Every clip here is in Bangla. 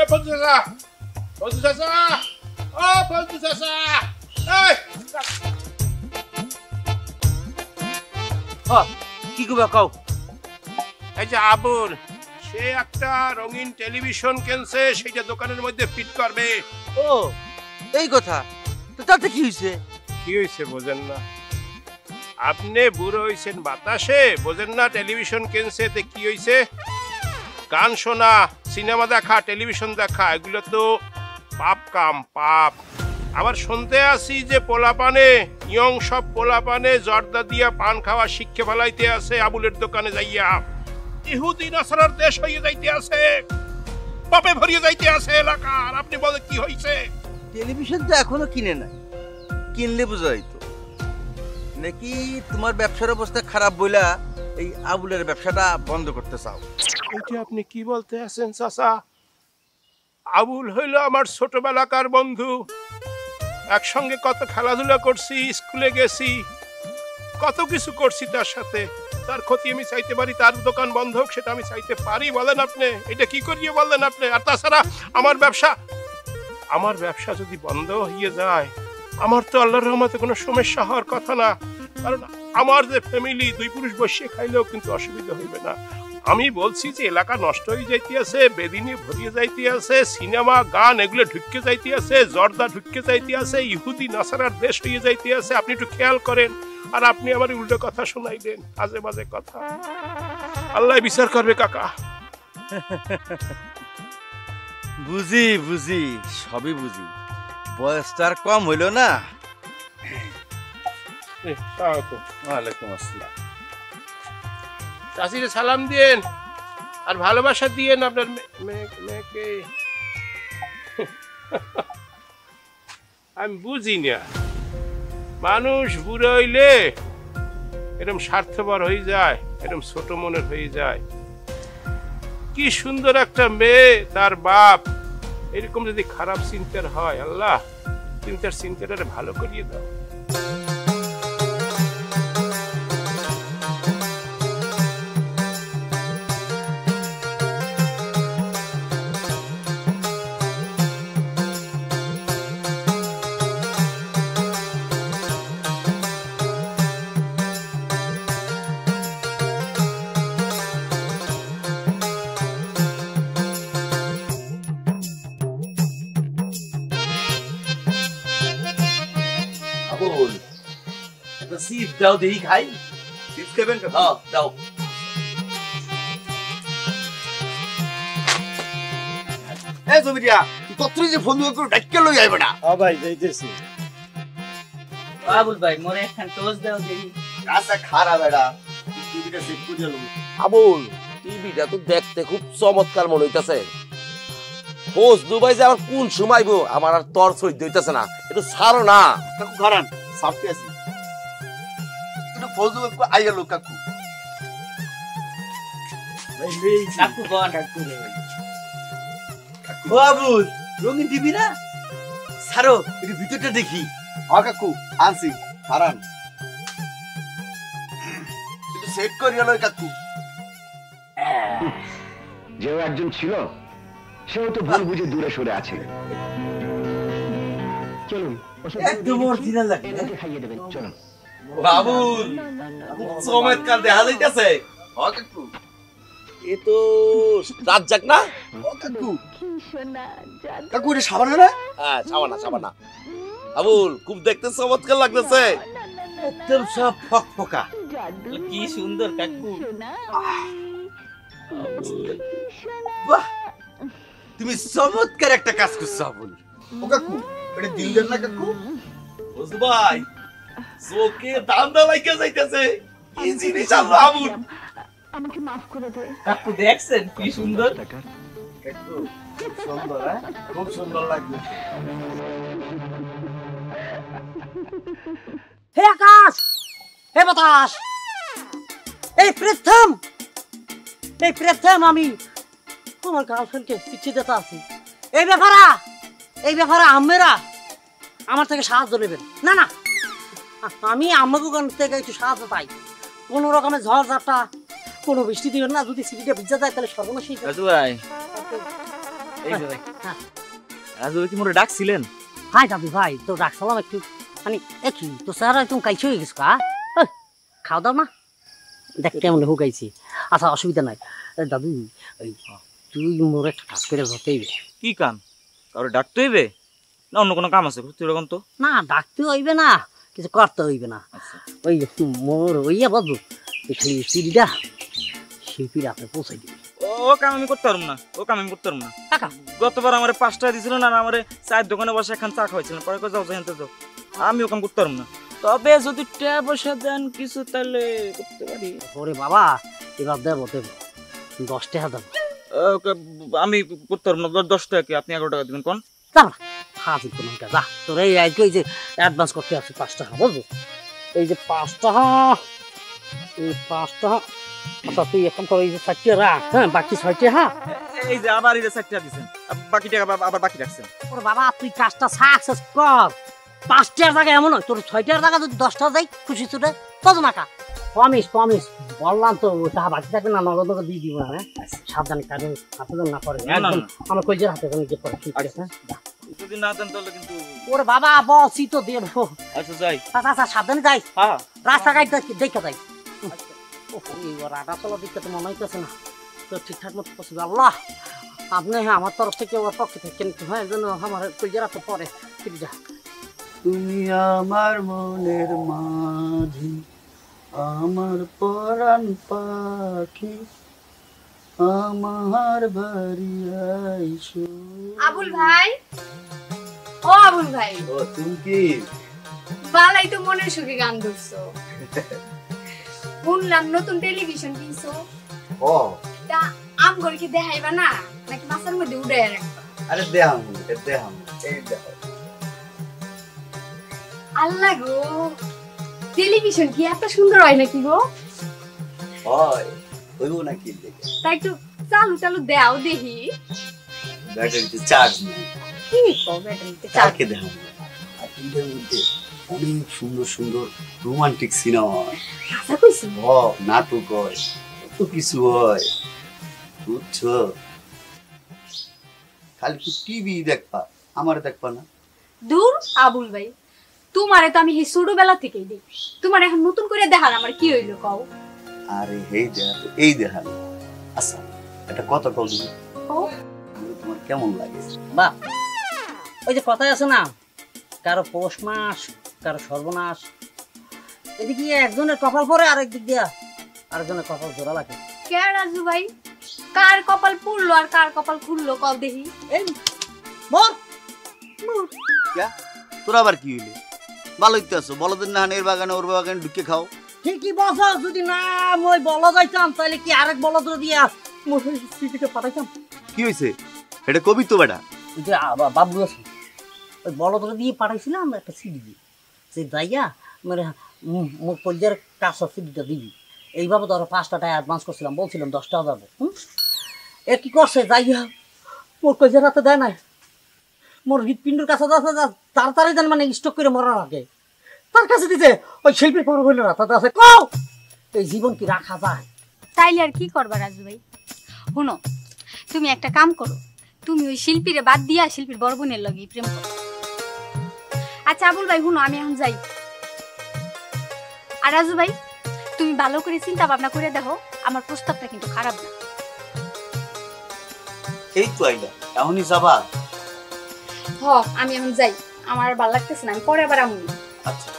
এ বন্ধু চাচা, বন্ধু চাচা, ও বন্ধু চাচা, এই কি কইবা কও? এই যে আবুল, সে একটা রঙিন টেলিভিশন কিনছে, সেটা দোকানের মধ্যে ফিট করবে। ও এই কথা, তো তাতে কি হইছে? কি হয়েছে বোঝেন না? আপনি বুড়ো হয়েছেন বাতাসে, বোঝেন না টেলিভিশন কিনছে তে কি হয়েছে? গান শোনা, সিনেমা দেখা, টেলিভিশন দেখা, এগুলো তো পাপ কাম, পাপ। আবার শুনতে আসি যে পোলাপানে, ইয়ং সব পোলাপানে জর্দা দিয়া পান খাওয়া শিক্ষা ফেলাইতে আছে আবুলের দোকানে যাইয়া। ইহুদি নাসারার দেশ হয়ে যাইতে আছে, পাপে ভরিয়ে যাইতে আছে এলাকার। আপনি বলে কি হয়েছে? টেলিভিশন তো এখনো কিনে নাই, কিনলে বোঝা যাইতো। নাকি তোমার ব্যবসার অবস্থা খারাপ বইলা এই আবুলের ব্যবসাটা বন্ধ করতে চাও? এটা আপনি কি বলতে আছেন চাচা? আবুল হইল আমার ছোটবেলাকার বন্ধু, একসঙ্গে কত খেলাধুলা করছি, স্কুলে গেছি, কত কিছু করছি তার সাথে। তার ক্ষতি আমি চাইতে পারি? তার দোকান বন্ধ হোক সেটা আমি চাইতে পারি? বলেন আপনি, এটা কি করিয়ে বললেন আপনি? আর তাছাড়া আমার ব্যবসা যদি বন্ধ হয়ে যায়, আমার তো আল্লাহর রহমতে কোনো সমস্যা হওয়ার কথা না। কারণ আমার যে ফ্যামিলি, 2 পুরুষ বসে খাইলেও কিন্তু অসুবিধা হইবে না। আমি বলছি যে এলাকা নষ্ট হয়ে যাইতে আছে, বেদিনী ভরিয়ে যাইতে আছে, সিনেমা গান এগুলো ঢুকে যাইতে আছে, জর্দা ঢুকে যাইতে আছে, ইহুদি নাসারার দেশ হয়ে যাইতে আছে। আপনি একটু খেয়াল করেন। আর আপনি আমার উল্টো কথা শোনাইলেন, আজে বাজে কথা। আল্লাহ বিচার করবে কাকা। বুঝি বুঝি, সবই বুঝি, বয়সটা আর কম হইল না। ওয়ালাইকুম আসসালাম। চাচিরে সালাম দিয়েন আর ভালোবাসা দিয়েন আপনার মেয়েকে। আমি বুঝি না, মানুষ বুড়ো হইলে এরকম স্বার্থপর হয়ে যায়, এরকম ছোট মনের হয়ে যায়। কি সুন্দর একটা মেয়ে, তার বাপ এরকম যদি খারাপ চিন্তার হয়, আল্লাহ তুমি তার চিন্তাটা ভালো করিয়ে দাও। চিপস দাও, দেখি খাই। চিপস খাবেন? হ্যাঁ দাও। এই জমিরিয়া, তত্ত্বই যে ফোন করে ডাক্কে লই আইবে না। হ্যাঁ ভাই, যাইতেছি। আবুল ভাই মোরে একখান টোস্ট দাও দেখি। আচ্ছা খারাপ বেটা, টিভিটা চেক করে দিলাম। আবুল, টিভিটা তো দেখতে খুব চমৎকার মনে হইতাছে। হোস দুবাই যে আমার কোন সময়বো, আমার আর তর সহ্য হইতাছে না। একটু ছাড়ো না। কাকু খারান, সাপতে আছি। একটু ফজলু একটু আইয়া লোক কাকু। কাকু কোন কাকু রে? ও আবুল, রঙিন টিভি না? ছাড়ো, একটু ভিতরটা দেখি। হ্যাঁ কাকু, আনছি, খারান। একটু সেট করিয়া লই কাকু। যেও একজন ছিল, সেও তো ভুল বুঝে দূরে সরে আছে। চলুন, একদম অরিজিনাল লাগে। খাইয়ে দেবেন, চলুন। বাবুল, চমৎকার দেখা যাইতেছে। হ্যাঁ কাকু, এ তো রাজ্জাক না? ও কাকু, কাকু এটা সাবান না? হ্যাঁ, সাবানা। আবুল, খুব দেখতে চমৎকার লাগতেছে। একদম সব ফকফকা। কি সুন্দর কাকু। বাহ, তুমি চমৎকার একটা কাজ করছো আবুল। ও কাকু, এটা দিল দেন না কাকু? বুঝতে ভাই, চোখে দান্দা লাইকা যাইতেছে। কি জিনিস আবুল? আমাকে মাফ করে দে। কাকু দেখছেন কি সুন্দর? কাকু খুব সুন্দর, হ্যাঁ, খুব সুন্দর লাগছে। হে আকাশ, হে বাতাস, এই প্রথম আমি আমার গার্লফ্রেন্ডকে চিঠি দিতে আছি। এই ব্যাপারে আম্মেরা আমার থেকে সাহায্য নেবেন। না না, আমি আম্মাকে থেকে একটু সাহায্য পাই। কোনো রকমের ঝড় ঝাপটা, কোনো বৃষ্টি দিবেন না। যদি সিটিটা ভিজা যায় তাহলে সর্বনাশই। রাজু ভাই, এই যে ভাই হ্যাঁ। রাজু ভাই কি মোরে ডাকছিলেন? হাই দাদু ভাই তো ডাকছিলাম একটু মানে একই তো স্যার একদম কাইছে হয়ে গেছে কা খাওয়া দাও না দেখ কেমন হুকাইছি আচ্ছা অসুবিধা নাই দাদু ওই তুই মোর একটা কাজ করে ধরতেই কি কাম? কারো ডাকতে হইবে না অন্য কোনো কাম আছে? তুই এরকম তো না ডাকতে হইবে না কিছু করতে হইবে না ওই মোর ওইয়া বাবু খালি সিঁড়িটা শিল্পীর হাতে পৌঁছাই দিবি ও কাম আমি করতে পারবো না, ও কাম আমি করতে পারবো না। টাকা গতবার আমার 5 টাকা দিছিল না, আর আমার চায়ের দোকানে বসে এখন চা খাওয়াইছিলেন, পরে কই যাও জানতে যাও, আমি ও কাম করতে পারবো না। তবে যদি টাকা পয়সা দেন কিছু তাহলে করতে পারি। ওরে বাবা এবার দেবো দেবো 10 টাকা দেবো আমি করতে পারবো না। 10 টাকা কি আপনি 11 টাকা দিবেন কোন? দাঁড়া হাজির কোনো যা তোর এই আজকে এই যে অ্যাডভান্স করতে আসছি 5 টাকা বুঝলি এই যে 5 টাকা এই 5 টাকা আচ্ছা তুই এখন করে এই যে 60 টাকা রাখ হ্যাঁ বাকি 6 টাকা এই যে আবার এই যে 60 টাকা দিবেন, বাকি টাকা আবার বাকি রাখছেন। ওরে বাবা তুই কাজটা সাকসেস কর 5 টাকার জায়গায় এমন হয় তোর 6 টাকার জায়গায় যদি 10 টাকা দেয় খুশি তোরে কত টাকা প্রমিস বললাম তো টাকা বাকি থাকবে না নগদ নগদ দিয়ে দিব না হ্যাঁ সাবধানে কারণ হাতে না করে আমার কইজের হাতে যে পড়ে ঠিক আছে হ্যাঁ যদি না দেন তাহলে কিন্তু ওরে বাবা বসই তো দেবো আচ্ছা যাই। আচ্ছা সাবধানে যাই হ্যাঁ রাস্তাঘাট দেখে যাই রাটা চলা দিকে তো মনে হইতেছে না তো ঠিকঠাক মতো পছন্দ আল্লাহ আপনি হ্যাঁ আমার তরফ থেকে ওর পক্ষে থেকে হ্যাঁ যেন আমার কইজেরা তো পরে ফিরে তুমি আমার মনের মাঝি আমার পরাণ পাখি আমার বাড়ি আইসো। আবুল ভাই ও আবুল ভাই ও তুমি কি বালাই তো মনের সুখে গান ধরছো শুনলাম নতুন টেলিভিশন কিনছো ও তা আম করে কি দেখাইবা না নাকি মাছের মধ্যে উড়াই রাখবা? আরে দেহাম এই দেখো আল্লাহ গো টেলিভিশন কি এত সুন্দর হয় নাকি গো? হয় ওইও নাকি দেখে তাই একটু চালু দেও দেখি ব্যাটারিতে চার্জ নেই কি কও ব্যাটারিতে চাল চাকে দেখাম আর এইটার মধ্যে অনেক সুন্দর সুন্দর রোমান্টিক সিনেমা হয় আচ্ছা কইছি ও নাটক হয় কত কিছু হয় বুঝছো খালি কি টিভি দেখবা আমার দেখবা না দূর আবুল ভাই তোমারে তো আমি এই ছোটবেলা থেকেই দেখি তোমার এখন নতুন করে দেখার আমার কি হইলো কও? আরে এই দেখা আচ্ছা একটা কথা কও তুমি ও তোমার কেমন লাগে বাহ ওই যে কথাই আছে না কারো পৌষ মাস কারো সর্বনাশ এদিকে একজনের কপাল পরে আরেক দিক দিয়া আরেকজনের কপাল জোড়া লাগে কে রাজু ভাই কার কপাল পুড়লো আর কার কপাল খুললো কও দেখি এই বল তোরা আবার কি হইলে ভালোই তো আছো বলদের না এর বাগানে ওর বাগানে ঢুকে খাও ঠিকই বলছ যদি না মই বলা যাইতাম তাহলে কি আরেক বলদ দিয়া মোর সিটিকে পাঠাইতাম কি হইছে এটা কবি তো বেটা ওই যে বাবু আছে ওই বলদ দিয়ে পাঠাইছিলাম একটা সিডি দিয়ে সে যাইয়া মানে মোর পর্যায়ের কাছে সিডিটা দিবি এইভাবে ধরো 5 টাকা অ্যাডভান্স করছিলাম বলছিলাম 10 টাকা যাবে এ কি করছে যাইয়া মোর কইজের হাতে দেয় নাই মোর হৃৎপিণ্ডের কাছে তাড়াতাড়ি যেন মানে স্টক করে মরার আগে তার কাছে দিতে ওই শিল্পীর পর হইল না তাতে আছে কও এই জীবন কি রাখা যায় তাইলে আর কি করবা রাজু ভাই শুনো তুমি একটা কাম করো তুমি ওই শিল্পীরে বাদ দিয়া শিল্পীর বড় বোনের লগে প্রেম করো। আচ্ছা আবুল ভাই শুনো আমি এখন যাই আর রাজু ভাই তুমি ভালো করে চিন্তা ভাবনা করে দেখো আমার প্রস্তাবটা কিন্তু খারাপ না। এই তো আইলা এখনই যাবা হ আমি এখন যাই আমার আর ভালো লাগতেছে না আমি পরে আবার আমুনি। আচ্ছা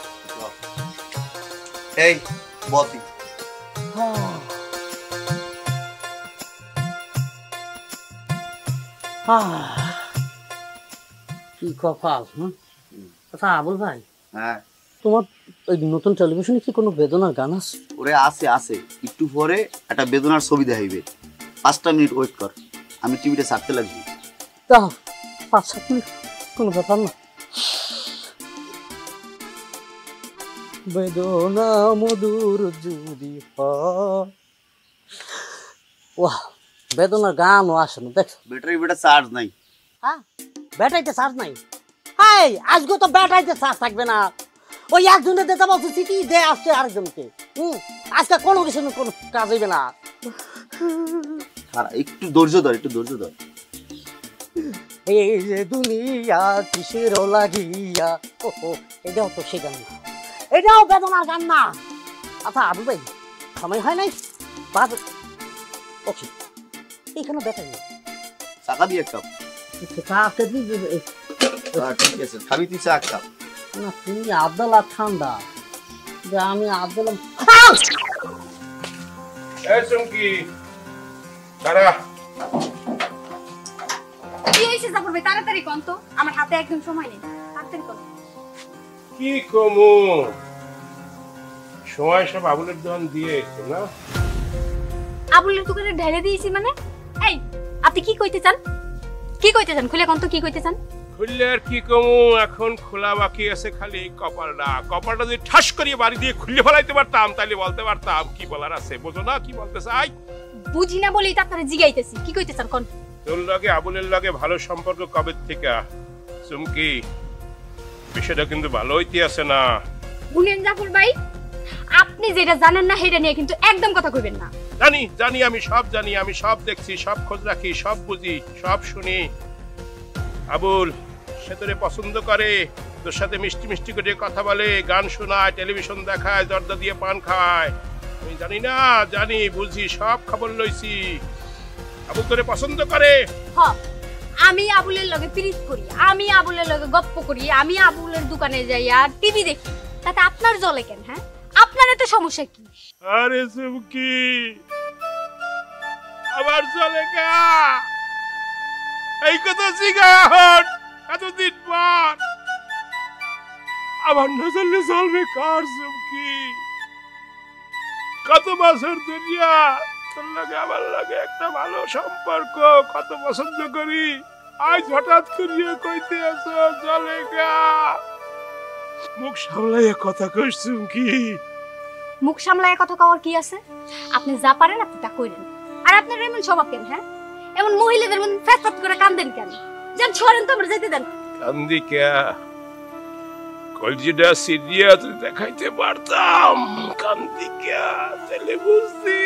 এই বতি কি কপাল আচ্ছা আবুল ভাই হ্যাঁ তোমার ওই নতুন টেলিভিশনে কি কোনো বেদনার গান আছে ওরে আছে একটু পরে একটা বেদনার ছবি দেখাইবে 5টা মিনিট ওয়েট কর আমি টিভিটা ছাড়তে লাগবি তাও 5-7 মিনিট কোনো ব্যাপার না বেদনা মধুর যদি ওয়াহ বেদনার গানও আসে না দেখো ব্যাটারি বেটা চার্জ নাই হ্যাঁ ব্যাটারিতে চার্জ নাই হাই আজকে তো ব্যাটারিতে চার্জ থাকবে না ওই একজনের দিতে বলছে সিটি দে আসছে আরেকজনকে আজকে কোনো কিছু কোনো কাজ হইবে না একটু ধৈর্য ধর এই যে দুনিয়া কিসের লাগিয়া, ও এটাও তো সে গান না, এটাও বেদনার গান না। আচ্ছা আবুল ভাই সময় হয় নাই বাদ, ওকে এইখানে ব্যাটারি নেই, চাকা দিয়ে এক কাপ। ঠিক আছে, খাবি তুই চা এক কাপ। না তুমি আবদালা ঠান্ডা, যে আমি আবদালাম। এই চুমকি দাঁড়া। কি হইছে জাফর ভাই, তাড়াতাড়ি কোন তো, আমার হাতে একদম সময় নেই, তাড়াতাড়ি কোন। কি কমু, সময় সব আবুলের দোকান দিয়ে এসো না। আবুলের দোকানে ঢেলে দিয়েছি মানে? এই আপনি কি কইতে চান, কি কইতে চান, খুলে কোন তো কি কইতে চান? খুললে আর কি কমু, এখন খোলা বাকি আছে খালি এই কপালটা। কপালটা যদি ঠাস করিয়ে বাড়ি দিয়ে খুলে ফেলাইতে পারতাম তাহলে বলতে পারতাম কি বলার আছে। বোঝো না কি বলতে চাই? বুঝি না বলেই তো আপনারা জিগাইতেছি, কি কইতে চান কোন? তোর লগে আবুলের লগে ভালো সম্পর্ক কবে থেকে চুমকি? বিষয়টা কিন্তু ভালো হইতে আছে না। বুনেন জাফর ভাই, আপনি যেটা জানেন না সেটা নিয়ে কিন্তু একদম কথা কইবেন না। জানি জানি, আমি সব জানি, আমি সব দেখছি, সব খোঁজ রাখি, সব বুঝি, সব শুনি। আবুল সে তোরে পছন্দ করে, তোর সাথে মিষ্টি মিষ্টি করে কথা বলে, গান শোনায়, টেলিভিশন দেখায়, দরজা দিয়ে পান খায়। আমি জানি না, জানি বুঝি, সব খবর লইছি। আবুল তোরে পছন্দ করে। হ, আমি আবুলের লগে প্রীত করি, আমি আবুলের লগে গপ্প করি, আমি আবুলের দোকানে যাই আর টিভি দেখি, তাতে আপনার জ্বলে কেন? হ্যাঁ, আপনার এত সমস্যা কি? আরে চুমকি আবার চলে গা, এই কথা জিগাহন এতদিন পর। আবার না চললে চলবে কার চুমকি? কত বছর দুনিয়া তোর লাগে আমার লাগে একটা ভালো সম্পর্ক, কত পছন্দ করি, আজ হঠাৎ করিয়ে কইতে আছো চলে গা। মুখ সামলাইয়া কথা কইস চুমকি। মুখ সামলায় কথা কওয়ার কি আছে? আপনি যা পারেন আপনি তা কইরেন। আর আপনার এমন স্বভাব কেন? হ্যাঁ, এমন মহিলাদের মধ্যে ফ্যাট ফ্যাট করে কান্দেন কেন? যান ছড়েন তো, আমরা যেতে দেন। কান্দি কে? কলজিটা সিরিয়াস দেখাইতে পারতাম, কান্দি কে তাহলে বুঝতি।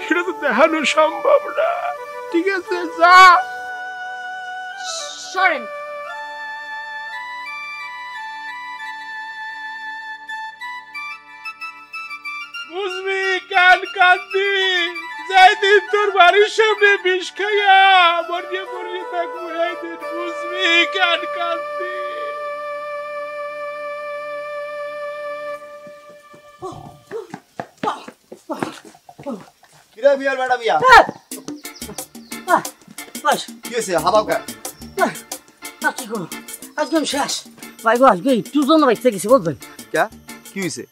সেটা তো দেখানো সম্ভব না। ঠিক আছে যা, সরেন। বুঝবি কান কান্দি, যাই দিন তোর বাড়ির সামনে বিষ খাইয়া মরিয়ে মরিয়ে থাকবো, এই দিন বুঝবি কান কান্দি। কিরে বিয়ার বেটা বিয়া, কি হয়েছে? হাবাও কে? কি করো, আজকে আমি শেষ ভাই গো, আজকে একটু জন্য বাইতে গেছি বুঝবেন। কে কি হয়েছে?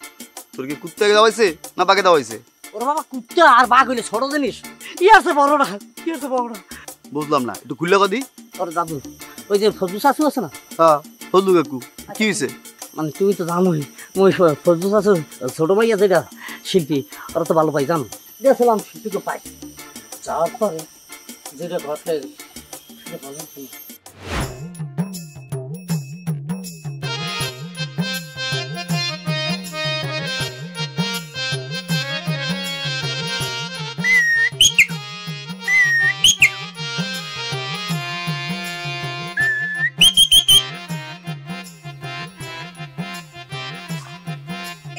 তোর কি কুত্তা দেওয়া হয়েছে না বাগে দেওয়া হয়েছে? ওর বাবা কুত্তা আর বাঘ হইলে ছোট জিনিস, কি আছে বড় না, কি আছে বড় না? বুঝলাম না, একটু খুললে কদি। ওর দাদু ওই যে ফজলু শাশু আছে না? হ্যাঁ ফজলু কাকু, কি হয়েছে? মানে তুমি তো জানোই মই ফজলু শাশু ছোট ভাইয়া যেটা শিল্পী, ওরা তো ভালো পাই জানো। দেখলাম শিল্পীকে পাই, যাওয়ার পরে যেটা ঘটে সেটা ভালো ছিল।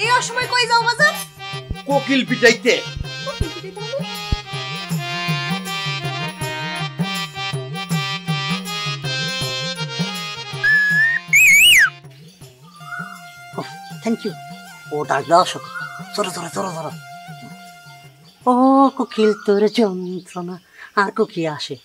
এই অসময় কই যাও বাজার? কোকিল পিটাইতে। Thank you. ও ডাকলে আসো, চলো চলো চলো চলো। ও কোকিল তোর যন্ত্রণা আর কোকি আসে।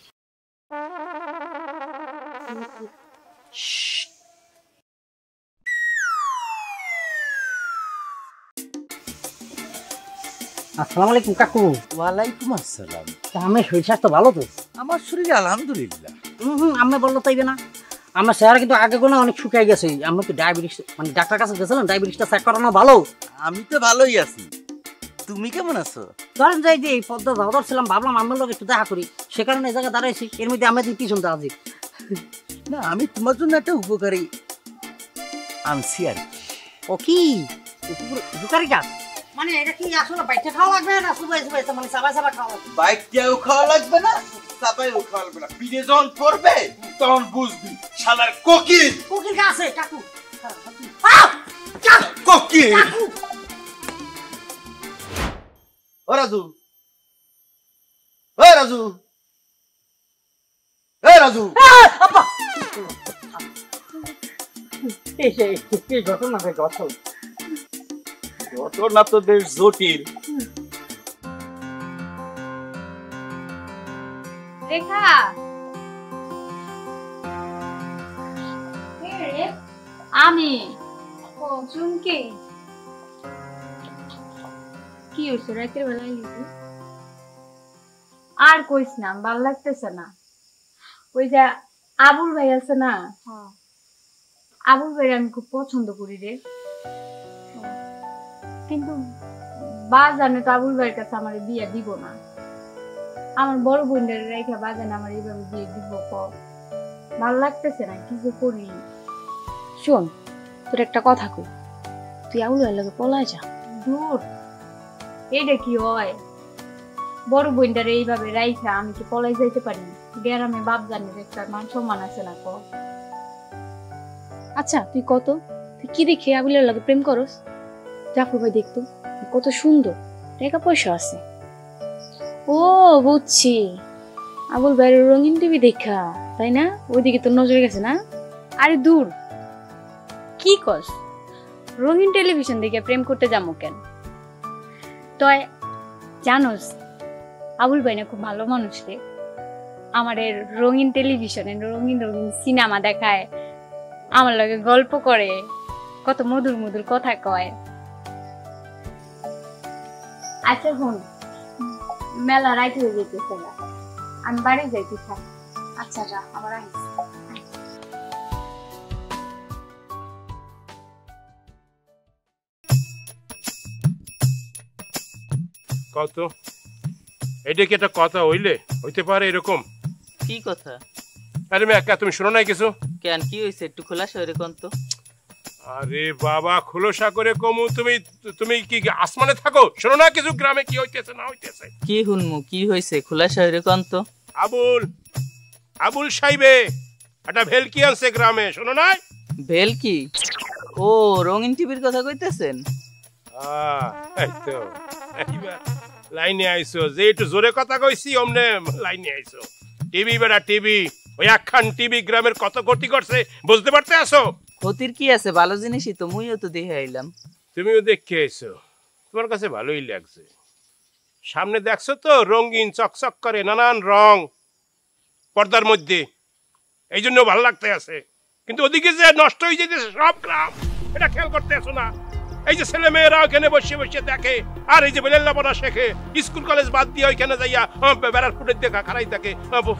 আসসালামু আলাইকুম কাকু। ওয়ালাইকুম আসসালাম। আমার শরীর স্বাস্থ্য ভালো তো? আমার শরীর আলহামদুলিল্লাহ। আমি বললো তাইবে না, আমার চেহারা কিন্তু আগে কোনো অনেক শুকিয়ে গেছে। আমি তো ডায়াবেটিস, মানে ডাক্তার কাছে গেছিলাম, ডায়াবেটিসটা চেক করানো ভালো। আমি তো ভালোই আছি, তুমি কেমন আছো? ধরেন যাই যে এই পদ্মা যাওয়ার ছিলাম, ভাবলাম আমার লোক একটু দেখা করি, সে কারণে এই জায়গায় দাঁড়াইছি। এর মধ্যে আমি পিছনটা আছি না, আমি তোমার জন্য একটা উপকারী আনছি আর কি। ও কি উপকারী কাজ? মানে এটা কি আসলে বাইকে খাওয়া লাগবে না সুবাই সুবাই মানে সাবা সাবা খাওয়া লাগবে? বাইকটাও খাওয়া লাগবে না, চাপাইও খাওয়া লাগবে না। পিঠে যখন পড়বে তখন বুঝবি শালার কোকিল। কোকিল কা আছে কাকু? কোকিল। ও রাজু, ও রাজু, এ রাজু। আব্বা এই ঘটনা ঘটনা তো বেশ জটিল। রেখা আমি ও চুমকি কি হয়েছে রাতের বেলা এলি? আর কইস না, ভাল লাগতেছে না। ওই যে আবুল ভাই আছে না, আবুল ভাই আমি খুব পছন্দ করি রে, কিন্তু বাজানে তো আবুল ভাইয়ের কাছে আমার বিয়ে দিব না। আমার বড় বোনের রেখা বাজানে আমার এইভাবে বিয়ে দিব, ভাল লাগতেছে না, কিছু করি। শোন, তোর একটা কথা কই, তুই আবুল ভাইয়ের লগে পলায় যা। দূর, এইটা কি হয়? বড় বোনটারে এইভাবে রাইখা আমি কি পলাই যাইতে পারি? গ্রামে বাপ জানির একটা মান সম্মান আছে না? আচ্ছা তুই তুই কি দেখে আবুলের লগে প্রেম করস? জাফর ভাই দেখতো কত সুন্দর, টাকা পয়সা আছে। ও বুঝছি, আবুল ভাইয়ের রঙিন টিভি দেখা, তাই না? ওইদিকে তোর নজরে গেছে না? আরে দূর, কি কস? রঙিন টেলিভিশন দেখে প্রেম করতে যাবো কেন? তয় জানোস আবুল ভাই না খুব ভালো মানুষ রে। আমাদের রঙিন টেলিভিশনে রঙিন রঙিন সিনেমা দেখায়, আমার লগে গল্প করে, কত মধুর মধুর কথা কয়। আচ্ছা শুন, মেলা রাইট হয়ে যেতেছে না, আমি বাড়ি যাইতে থাক। আচ্ছা যা, আবার আইস। কত এটা কি একটা কথা হইতে পারে এরকম? কি কথা? আরে মেয়ে, তুমি শোনো নাই কিছু? কেন, কি হয়েছে? একটু খোলাসা করে কোন তো। আরে বাবা, খোলসা করে কমু, তুমি কি আসমানে থাকো? শোনো না কিছু, গ্রামে কি হইতেছে না হইতেছে? কি হুনমু, কি হয়েছে? খোলাসা করে কোন তো। আবুল সাইবে একটা ভেলকি আনছে গ্রামে, শোনো না? ভেলকি? ও, রঙিন টিভির কথা কইতেছেন? এই তো এইবার লাইনে আইছো, যে একটু জোরে কথা কইছি অমনে লাইনে আইছো। টিভি বেড়া টিভি, ওই একখান টিভি গ্রামের কত ক্ষতি করছে বুঝতে পারতে আসো? ক্ষতির কি আছে, ভালো জিনিসই তো, মুইও তো দেখে আইলাম। তুমিও দেখে আইছো, তোমার কাছে ভালোই লাগছে। সামনে দেখছো তো রঙিন চকচক করে নানান রং পর্দার মধ্যে, এই জন্য ভালো লাগতে আছে। কিন্তু ওদিকে যে নষ্ট হয়ে যেতেছে সব গ্রাম, এটা খেয়াল করতে আসো না? এই যে ছেলে মেয়েরা ওখানে বসে বসে দেখে, আর এই যে বেলেল্লাপনা শেখে, স্কুল কলেজ বাদ দিয়ে ওইখানে যাইয়া বেড়ার ফুটের দেখা খারাই থাকে,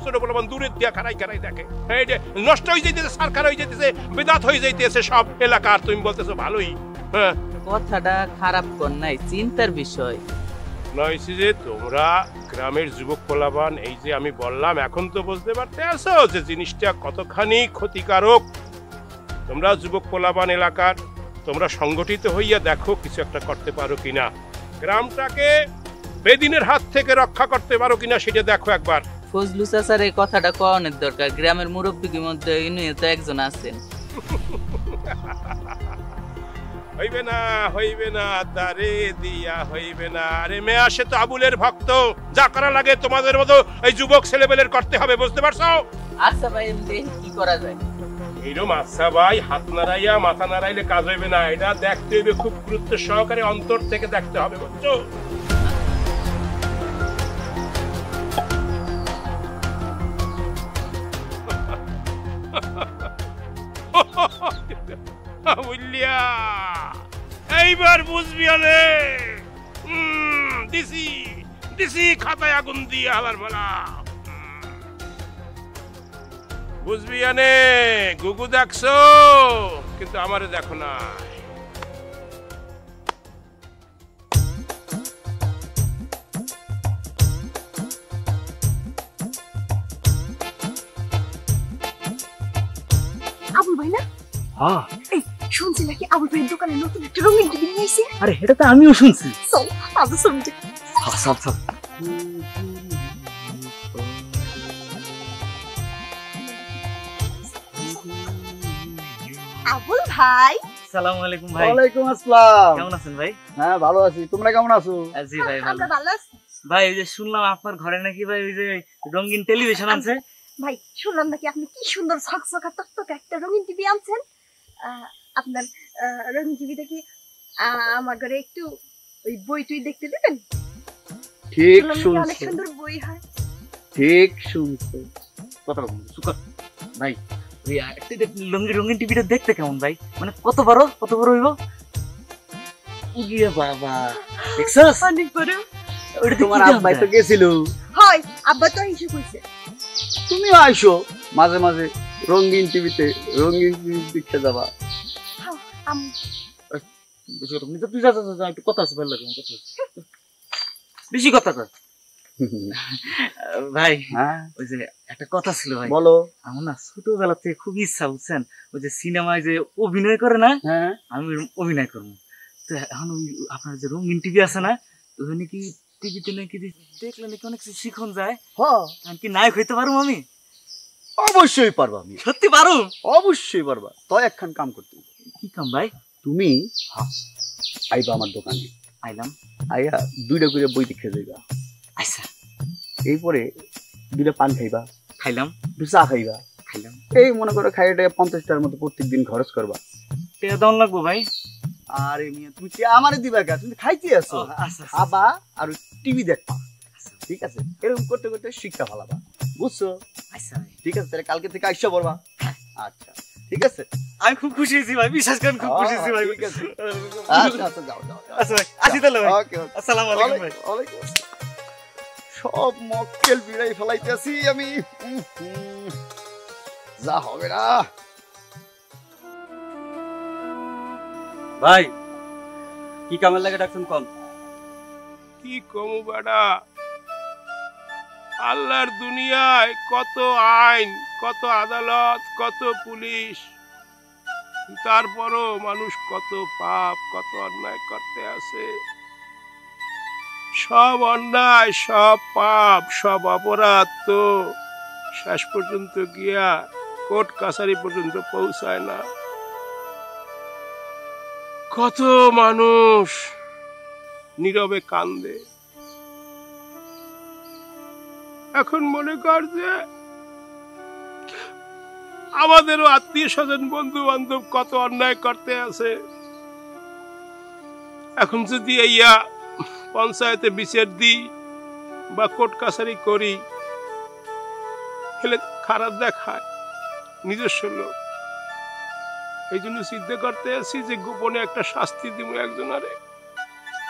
ছোট বড় দূরের দিয়া খারাই দেখে। এই যে নষ্ট হয়ে যাইতেছে, সারখার হয়ে যাইতেছে, বেদাত হয়ে যাইতেছে সব এলাকার। তুমি বলতেছো ভালোই, হ্যাঁ কথাটা খারাপ কর নাই, চিন্তার বিষয় নয়ছি যে তোমরা গ্রামের যুবক পোলাবান, এই যে আমি বললাম, এখন তো বুঝতে পারতে আসো যে জিনিসটা কতখানি ক্ষতিকারক। তোমরা যুবক পোলাবান এলাকার, তোমরা সংগঠিত হইয়া দেখো কিছু একটা করতে পারো কিনা, গ্রামটাকে বেদিনের হাত থেকে রক্ষা করতে পারো কিনা সেটা দেখো একবার। ফজলু চাচার এই কথাটা কওয়ানোর দরকার, গ্রামের মুরব্বীর মধ্যে ইনিও তো একজন আছেন। হইবে না তারে দিয়া হইবে না। আরে মেয়ে আসে তো আবুলের ভক্ত, যা করা লাগে তোমাদের মতো এই যুবক ছেলেবেলের করতে হবে, বুঝতে পারছো? আচ্ছা ভাই, কি করা যায়? এইরকম আচ্ছা ভাই হাত নাড়াইয়া মাথা নাড়াইলে কাজ হইবে না, এটা দেখতে হইবে খুব গুরুত্ব সহকারে, অন্তর থেকে দেখতে হবে, বুঝছো? এইবার বুঝবি আরে দিছি খাতায় আগুন দিয়ে আবার বলা, বুঝবি আনে গুগু দেখছো কিন্তু আমারে দেখো না। আবুল ভাই না? হ্যাঁ, শুনছি নাকি আবুল ভাইয়ের দোকানে নতুন একটা রঙিন টিভি নিয়ে আইছে। আরে এটা তো আমিও শুনছি। চল আবু শুনতে। সব সব আবুল ভাই, আসসালামু আলাইকুম ভাই। ওয়ালাইকুম আসসালাম। কেমন আছেন ভাই? হ্যাঁ ভালো আছি, তোমরা কেমন আছো? জি ভাই ভালো। আমরা ভালো আছি। ভাই ওই যে শুনলাম আপনার ঘরে নাকি ভাই ওই যে রঙিন টেলিভিশন আছে। ভাই শুনলাম নাকি আপনি কি সুন্দর ঝকঝকা তকতকা একটা রঙিন টিভি আনছেন। আপনার রঙিন টিভিটা কি আমার ঘরে একটু ওই বই তুই দেখতে দিবেন? ঠিক শুনলাম নাকি অনেক শুনছো, সুন্দর বই হয়। ঠিক শুনছো। কথা বলুন সুকার ভাই। ওই একটা রঙিন টিভিটা দেখতে কেমন ভাই? মানে কত বড় হইব? ইয়ে বাবা, দেখছস? অনেক বড়। ওটা তোমার আব্বাই তো গেছিল, হয় আব্বা তো হিসেব কইছে। তুমি আইসো মাঝে মাঝে রঙিন টিভিতে, রঙিন টিভি দেখতে যাবা। একটু কথা আছে, ভালো লাগে কথা বেশি কথা কর ভাই। হ্যাঁ ওই যে একটা কথা ছিল ভাই, বলো। আমার না ছোটবেলা থেকে খুব ইচ্ছা, বুঝছেন, ওই যে সিনেমায় যে অভিনয় করে না, হ্যাঁ আমি অভিনয় করবো। তো এখন ওই আপনার যে রঙিন টিভি আছে না, ওখানে কি টিভিতে নাকি দেখলে নাকি অনেক কিছু শিখন যায়। আমি কি নায়ক হইতে পারবো? আমি অবশ্যই পারবা। আমি সত্যি পারো? অবশ্যই পারবা। তো একখান কাম করতে। কি কাম ভাই? তুমি আইবা আমার দোকানে, আইলাম, আইয়া 2টা করে বই দেখে যাইবা। আচ্ছা, এরপরে 2টা পান খাইবা, খাইলাম, 2 চা খাইবা, খাইলাম। এই মনে করো খাইটা 50 টাকার মতো প্রত্যেকদিন খরচ করবা। টাকা দাম লাগবো ভাই? আরে মিয়া তুমি কি আমারে দিবা কা? তুমি খাইতে আছো, খাবা আর টিভি দেখবা। ঠিক আছে, এরকম করতে করতে শিক্ষা ফলাবা, বুঝছো? আচ্ছা ঠিক আছে, তাহলে কালকে থেকে আইসা পড়বা। আচ্ছা ঠিক আছে, আমি খুব খুশি হয়েছি ভাই, বিশ্বাস করেন খুব খুশি হয়েছি ভাই। ঠিক আছে, আচ্ছা আচ্ছা যাও যাও। আচ্ছা ভাই, আসি তাহলে ভাই। ওকে ওকে, আসসালামু আলাইকুম ভাই। ওয়ালাইকুম আসসালাম। সব মক্কেল বিড়াই ফেলাইতেছি আমি, যা হবে না। ভাই কি কামের লাগে ডাকছেন কোন? কি কমু বেড়া, আল্লাহর দুনিয়ায় কত আইন, কত আদালত, কত পুলিশ, তারপরও মানুষ কত পাপ, কত অন্যায় করতে আছে। সব অন্যায়, সব পাপ, সব অপরাধ তো শেষ পর্যন্ত গিয়া কোর্ট কাছারি পর্যন্ত পৌঁছায় না। কত মানুষ নীরবে কান্দে। এখন মনে কর যে আমাদেরও আত্মীয় স্বজন, বন্ধু বান্ধব কত অন্যায় করতে আছে। এখন যদি এইয়া পঞ্চায়েতে বিচার দিই বা কোর্ট কাছারি করি, হেলে খারাপ দেখায় নিজস্ব লোক। এই জন্য চিন্তা করতে আছি যে গোপনে একটা শাস্তি দিব একজনারে।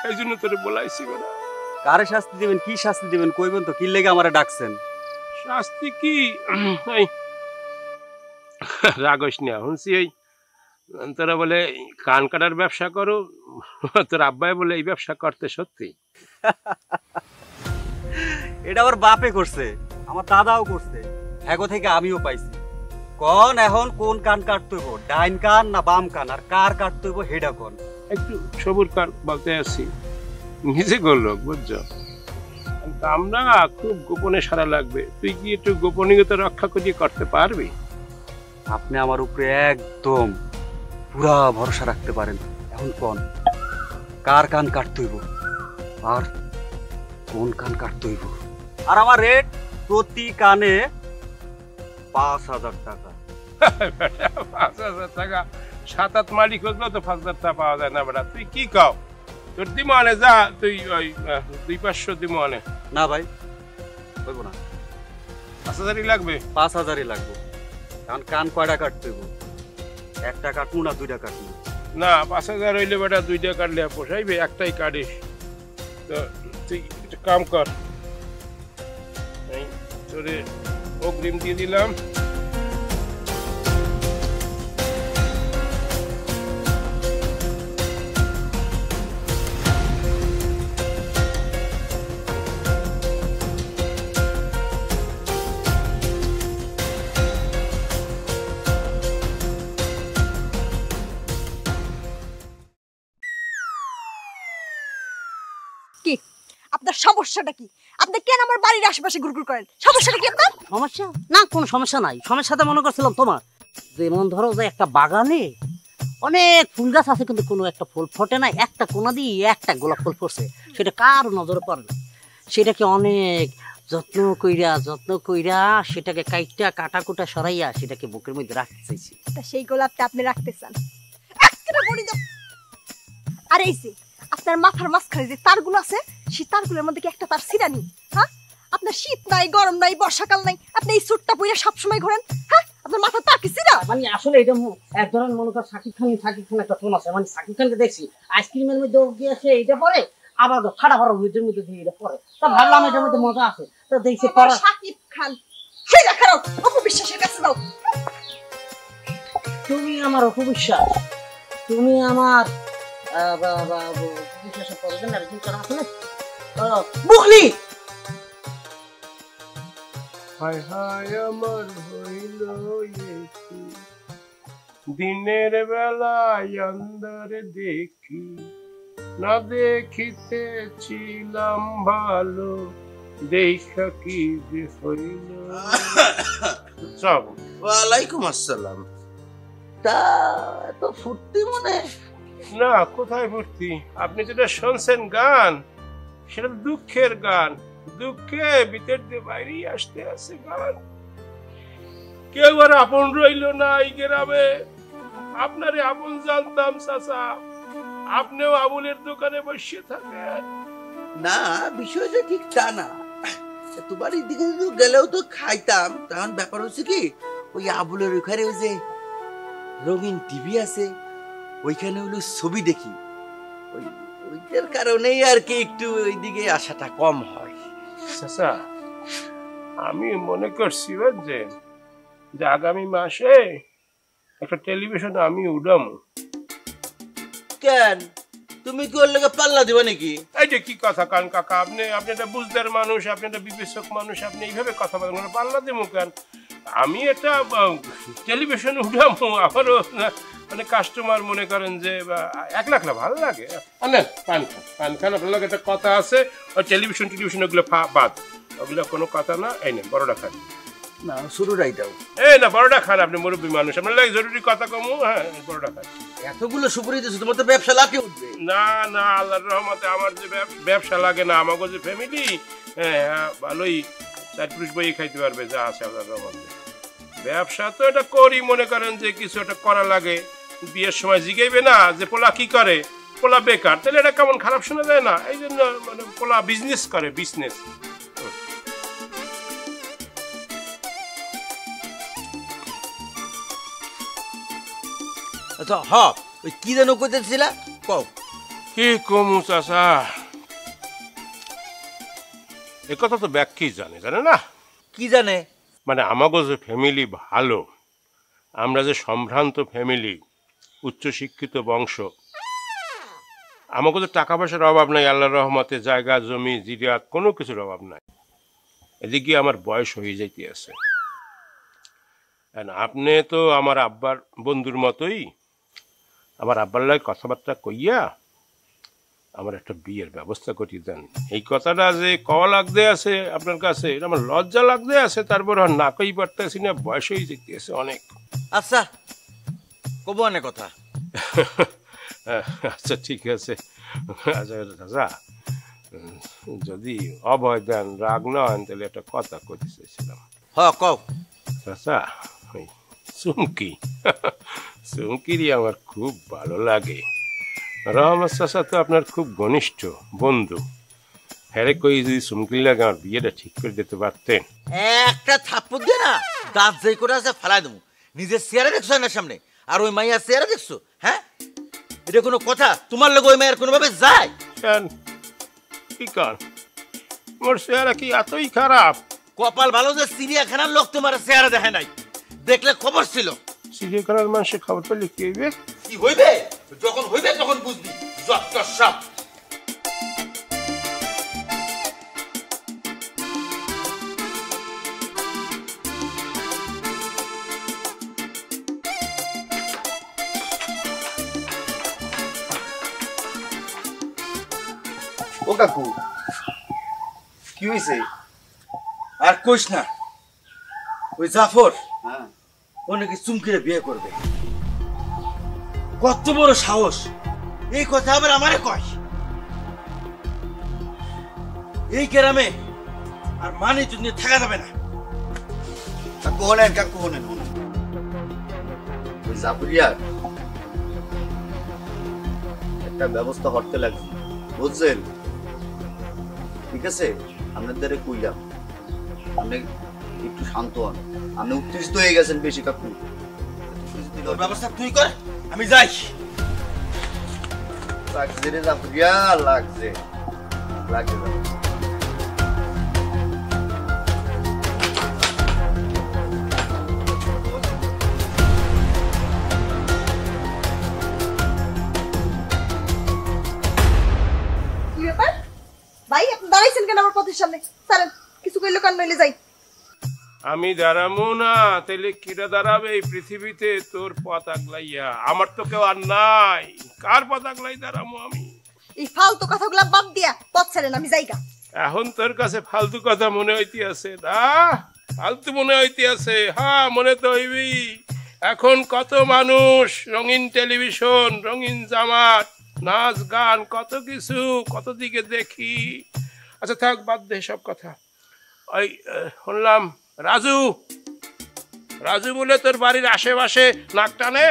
এই জন্য তোরে বলাইছি বেটা। কারে শাস্তি দিবেন? কি শাস্তি দিবেন কইবেন তো? কি লেগে আমারে ডাকছেন? শাস্তি কি, রাগস না, শুনছি ওই তোরা বলে কান কাটার ব্যবসা করো, তোর আব্বাই বলে এই ব্যবসা করতে। সত্যি? এটা আমার বাপে করছে, আমার দাদাও করছে, এগো থেকে আমিও পাইছি। কোন এখন কোন কান কাটতে হইব, ডাইন কান না বাম কান, আর কার কাটতে হইব হেডা কোন? একটু সবুর কান বলতে আসছি, নিজে করলো, বুঝছো? আমরা খুব গোপনে সারা লাগবে। তুই কি একটু গোপনীয়তা রক্ষা করিয়ে করতে পারবি? আপনি আমার উপরে একদম পুরা ভরসা রাখতে পারেন। এখন কোন কার কান কাটতে হইব আর কোন কান কাটতে হইব? আর আমার রেট প্রতি কানে 5,000 টাকা। 5,000 টাকা? 7-8 মালি খুঁজলো তো 5,000 টাকা পাওয়া যায় না বেটা। তুই কি কাও? তোর দিমানে যা, তুই ওই 2-500 দিমানে। না ভাই হইব না, 5,000ই লাগবে। 5,000ই লাগবে। কারণ কান কয়টা কাটতে হইব? একটা কাটবো না 2টা কাটবো? না, 5,000 হইলে বেটা 2টা কাটলে পোষাইবে, একটাই কাটিস। তো তুই একটা কাম কর, তোরে অগ্রিম দিয়ে দিলাম। কি আপনার সমস্যাটা কি? আপনি কেন আমার বাড়ির আশেপাশে ঘুরঘুর করেন? সমস্যাটা কি আপনার? সমস্যা না, কোনো সমস্যা নাই। সমস্যাটা মনে করছিলাম তোমার, যেমন ধরো যে একটা বাগানে অনেক ফুল গাছ আছে কিন্তু কোনো একটা ফুল ফোটে না, একটা কোনা দিয়ে একটা গোলাপ ফুল ফুটছে, সেটা কার নজরে পড়ে না। সেটাকে অনেক যত্ন কইরা সেটাকে কাইটা কাটাকুটা সরাইয়া সেটাকে বুকের মধ্যে রাখতে চাইছি। তা সেই গোলাপটা আপনি রাখতে চান? একটা বড়ি দাও। আর এই যে আপনার মাথার মাঝখানে যে তারগুলো আছে, সেই তারগুলোর মধ্যে কি একটা তার ছিঁড়া নেই? হ্যাঁ, আপনার শীত নাই, গরম নাই, বর্ষাকাল নাই, আপনি এই স্যুটটা পরে সবসময় ঘোরেন। হ্যাঁ, আপনার মাথা তার কি ছিঁড়া? মানে আসলে এটা এক ধরনের মনে কর সাকিব খান একটা ফোন আছে, মানে সাকিব খানকে দেখছি আইসক্রিমের মধ্যে গিয়েছে এইটা পরে, আবার ঠাড়া ভরা রুইদের মধ্যে দিয়ে এটা পরে, তা ভাবলাম এটার মধ্যে মজা আছে, তো দেখছি পরে সাকিব খান সেই দেখাও অপবিশ্বাসের কাছে দাও। তুমি আমার অপবিশ্বাস, তুমি আমার বিশ্বাসের প্রয়োজন আর কি করা আছে না বুকলি। হায় হায় আমার হইল একি, দিনের বেলায় অন্ধরে দেখি, না দেখিতেছিলাম ভালো, দেখা কি যে হইল। ওয়ালাইকুম আসসালাম। তা তো ফুর্তি মনে না, কোথায় ভর্তি? আপনি যেটা শুনছেন গান, সেটা দুঃখের গান। দুঃখে ভিতর দিয়ে বাইরে আসতে আছে গান। কেউ আর আপন রইল না এই গ্রামে। আপনারে আপন জানতাম চাচা, আপনিও আবুলের দোকানে বসে থাকেন। না, বিষয়টা ঠিক তা না। তোমার এদিকে গেলেও তো খাইতাম। তখন ব্যাপার হচ্ছে কি, ওই আবুলের ওইখানে ওই যে রঙিন টিভি আছে, ওইখানে হলো ছবি দেখি, ওইটার কারণেই আর কি একটু ওইদিকে আসাটা কম হয়। চাচা, আমি মনে করছি যে আগামী মাসে একটা টেলিভিশন আমি উঠাম। কেন, তুমি কি ওর লগে পাল্লা দিবা নাকি? এইটা কি কথা কান কাকা? আপনি একটা বুঝদার মানুষ, আপনি একটা বিবেচক মানুষ, আপনি এইভাবে কথা বলেন, পাল্লা দেবো কেন? আমি এটা টেলিভিশন উঠামো, আমারও মানে কাস্টমার মনে করেন যে 1 লাখ না, ভালো লাগে। পান খান আপনার একটা কথা আছে, ওই টেলিভিশন ওগুলো বাদ, ওগুলো কোনো কথা না। এই নেন বড়টা খান। না, শুরুটাই দাও। এই না, বড়টা খান, আপনি মুরব্বী মানুষ, আপনার লাগে জরুরি কথা কমু। হ্যাঁ, বড়টা খান। এতগুলো সুপুরি দিচ্ছ, তোমার তো ব্যবসা লাভে উঠবে। না না, আল্লাহর রহমতে আমার যে ব্যবসা লাগে না, আমাকে যে ফ্যামিলি ভালোই 4 পুরুষ বই খাইতে পারবে যা আছে আল্লাহর রহমতে। ব্যবসা তো এটা করি, মনে করেন যে কিছু একটা করা লাগে। বিয়ের সময় জিগাইবে না যে পোলা কি করে, পোলা বেকার, তাহলে এটা কেমন খারাপ শোনা যায় না? এই জন্য মানে পোলা বিজনেস করে, বিজনেস। আচ্ছা, ওই কি যেন কইতেছিলা, কও। কি কমু চাচা, এ কথা তো ব্যাখ্যাই জানে না? কি জানে? মানে আমাগো যে ফ্যামিলি ভালো, আমরা যে সম্ভ্রান্ত ফ্যামিলি, উচ্চশিক্ষিত বংশ, আমাকে তো টাকা পয়সার অভাব নাই, আল্লাহর রহমতে জায়গা জমি জিরাত কোনো কিছুর অভাব নাই। এদিকে আমার বয়স হয়ে যাইতে আছে। আপনি তো আমার আব্বার বন্ধুর মতোই, আমার আব্বার লাগে কথাবার্তা কইয়া আমার একটা বিয়ের ব্যবস্থা করিয়ে দেন। এই কথাটা যে কওয়া লাগতে আছে আপনার কাছে, এটা আমার লজ্জা লাগতে আছে, তারপর আর না কই পারতেছি না, বয়স হয়ে যেতে আছে অনেক। আচ্ছা, কব অনেক কথা। আচ্ছা ঠিক আছে। আচ্ছা দাদা, যদি অভয় দেন, রাগ না হয়, তাহলে একটা কথা কইতে চাইছিলাম। কও। চাচা, ওই চুমকিরই আমার খুব ভালো লাগে। রহমত চাচা তো আপনার খুব ঘনিষ্ঠ বন্ধু। হ্যাঁ, কই যদি চুমকির লাগে আমার বিয়েটা ঠিক করে দিতে পারতেন। একটা থাপ্পড় দিয়ে না দাঁত যেই করে আছে ফালাই দেবো। নিজের চেয়ারে দেখছো না সামনে, আর ওই মাইয়ার চেয়ারে দেখছো? হ্যাঁ, এটা কোনো কথা? তোমার লোক ওই মায়ের কোনোভাবে যায়? কি কারণ? মোর চেহারা কি এতই খারাপ? কপাল ভালো যে চিড়িয়াখানার লোক তোমার চেহারা দেখে নাই, দেখলে খবর ছিল। চিড়িয়াখানার মানুষের খবর পেলে কি হইবে? কি হইবে? যখন হইবে তখন বুঝবি। যত সব ও কাকু কি হয়েছে? আর কইস না, ওই জাফর ও নাকি চুমকিরে বিয়ে করবে। কত বড় সাহস! এই কথা আবার আমারে কয়। এই গ্রামে আর মানে যদি থাকা যাবে না। কাকু হলেন, কাকু হলেন, ওই জাফরিয়ার একটা ব্যবস্থা করতে লাগবে, বুঝছেন? ঠিক আছে, আপনার দ্বারা কইলাম, আপনি একটু শান্ত হন। আপনি উত্তেজিত হয়ে গেছেন বেশি কাকু। ব্যবস্থা তুই কর, আমি যাই। লাগছে রে জাফরিয়া, লাগছে লাগছে। ভাই আপনি দাঁড়াইছেন কেন আমার পথের সামনে? চলেন, কিছু কইলো কান নইলে যাই। আমি দাঁড়াবো না, তাহলে কিরা দাঁড়াবে এই পৃথিবীতে তোর পথ আগলাইয়া? আমার তো কেউ আর নাই, কার পথ আগলাই দাঁড়াবো আমি? এই ফালতু কথাগুলা বাদ দিয়া পথ ছাড়েন, আমি যাইগা। এখন তোর কাছে ফালতু কথা মনে হইতে আছে না? ফালতু মনে হইতে আছে? হ্যাঁ, মনে তো হইবি। এখন কত মানুষ, রঙিন টেলিভিশন, রঙিন জামাত, নাচ গান, কত কিছু, কত দিকে দেখি। আচ্ছা থাক, বাদ দে সব কথা। ওই শুনলাম রাজু, রাজু বলে তোর বাড়ির আশেপাশে নাক টানে।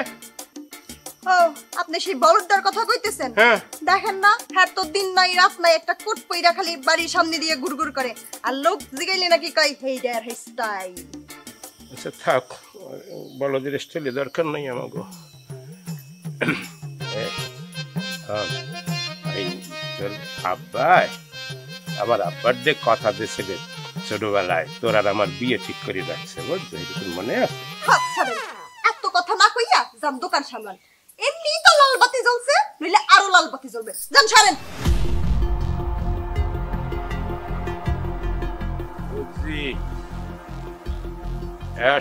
ও, আপনি সেই বলদদার কথা কইতেছেন? হ্যাঁ। দেখেন না, হ্যাঁ তো দিন নাই রাত নাই একটা কোট পইরা খালি বাড়ির সামনে দিয়ে গুড়গুড় করে, আর লোক জিগাইলে নাকি কয় হেই দেয়ার হেই স্টাইল। আচ্ছা থাক, বলদের স্টাইলে দরকার নাই আমাকে। তোর আব্বাই, আমার আব্বার যে কথা দিয়েছিল ছোটবেলায়, তোর আর আমার বিয়ে ঠিক করে রাখছে, বুঝছো? এরকম মনে আছে? এত কথা না কইয়া যান দোকান সামলান। এমনি তো লাল বাতি জ্বলছে, নইলে আরো লাল বাতি জ্বলবে। যান ছাড়েন। বুঝছি,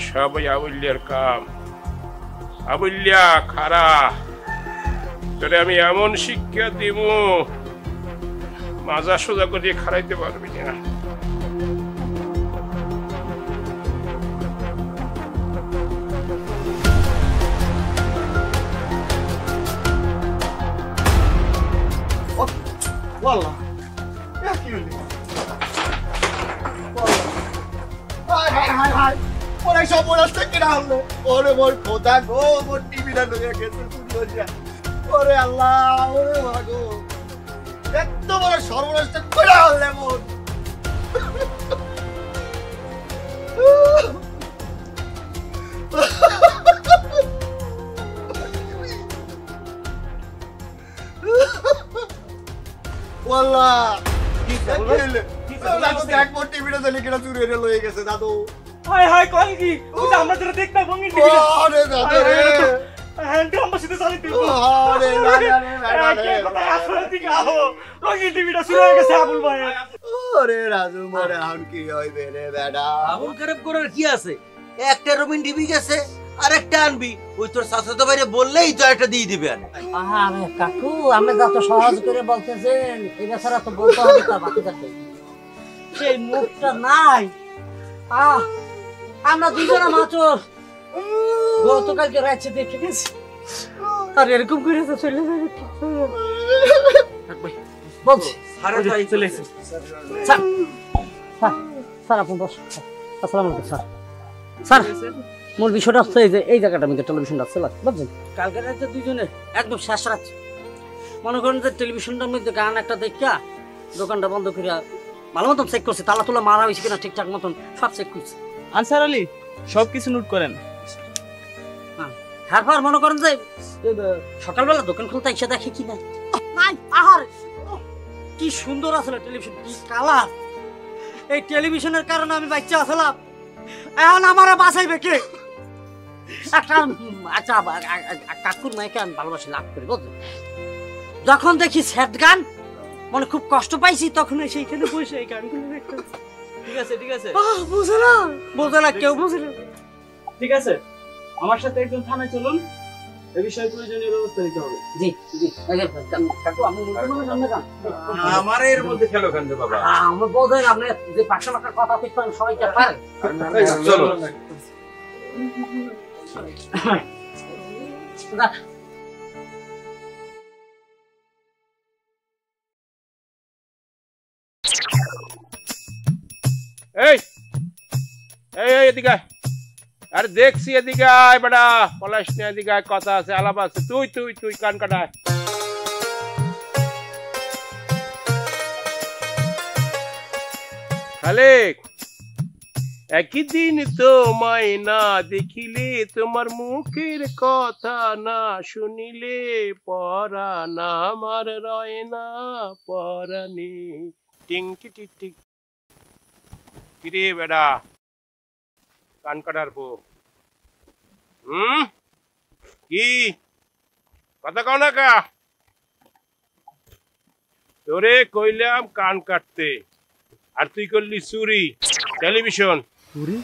সবই আবুল্যার কাম। আবুল্যা খারা, তোরে আমি এমন শিক্ষা দিব, মাজা সোজা করে খারাইতে পারবি না। والله احكي لي هاي هاي هاي ওরে সব ওরাস্তে কিনা হলো। ওরে মোর খোদা গো, মোর টিভিটা লইয়া গেছে পুরো। ওরে আল্লাহ, ওরে ভাগো, এত বড় সর্বনাশটা কিনা হলো মোর। والله কি কইলে কি দাদু দেখ মোর টিভিটা জানি কিনা চুরি হয়ে লয়ে গেছে দাদু। হাই হাই কোন কি ওটা আমরা তোরা দেখ না বঙ্গিন টিভি। আরে দাদু রে, হ্যাঁ তো আমরা সাথে চলে তুই। আরে কে কথা আসলে ঠিক আও রঙিন টিভিটা চুরি হয়ে গেছে আবুল ভাই। ওরে রাজু মোরে এখন কি হইবে রে বেডা? আবুল খারাপ করার কি আছে? একটা রঙিন টিভি গেছে, আরেকটা আনবি। ওই তোর চাচাতো বাইরে বললেই তো একটা দিয়ে দিবে। আরে কাকু, আমি যত সহজ করে বলতেছেন, এই বেচারা তো বলতে হবে তার বাকিটাকে। সেই মুখটা নাই। আমরা দুজনা মাত্র গতকালকে রাইছে দেখে গেছি, আর এরকম করে তো চলে যাবে। বলছি চলে এসে স্যার, আপনি বস। আসসালামু আলাইকুম স্যার। স্যার, মূল বিষয়টা হচ্ছে এই জায়গাটা মধ্যে টেলিভিশনটা আছে, বুঝছেন? কালকে রাতে দুজনে একদম শেষ রাত, মনে করেন যে টেলিভিশনটার মধ্যে গান একটা দেখা দোকানটা বন্ধ করিয়া ভালো মতন চেক করছে, তালা তুলা মারা হয়েছে কিনা ঠিকঠাক মতন সব চেক করছে। আনসার আলী সবকিছু নোট করেন। তারপর মনে করেন যে সকালবেলা দোকান খুলতে এসে দেখে কি নাই। আহার কি সুন্দর আসলে টেলিভিশন, কি কালার! এই টেলিভিশনের কারণে আমি বাচ্চা আসলাম, এখন আমার বাঁচাইবে কে? একটা আচ্ছা কাকুর মাইকে আমি ভালোবাসি লাভ করি, বুঝলেন? যখন দেখি স্যাড গান, মানে খুব কষ্ট পাইছি, তখন সেইখানে বসে এই গানগুলো দেখতে। ঠিক আছে ঠিক আছে, বুঝে না কেউ বুঝে না। ঠিক আছে, আমার সাথে একজন থানায় চলুন, এই বিষয়ে প্রয়োজনীয় ব্যবস্থা নিতে হবে। জি জি কাকু আমি সামনে যান। আমার এর মধ্যে খেলো কেন বাবা? আমার বোধহয় আপনি যে পাঁচশো টাকার কথা বলছেন সবাইকে পারে। চলো এই এই এই এদিকে আয়। আরে দেখছি এদিকে আয় বেটা, পলাশ না এদিকে আয়, কথা আছে আলাপ আছে। তুই তুই তুই কান কাটায়। খালেক, একই দিন তোমায় না দেখিলে, তোমার মুখের কথা না শুনিলে, পরাণ আমার রয় না পরাণে। টিং টিক টিক টিক। কিরে বেড়া কান কাটার পো, কি কথা কও না কা? তোরে কইলাম কান কাটতে, আর তুই করলি চুরি টেলিভিশন। চুরি?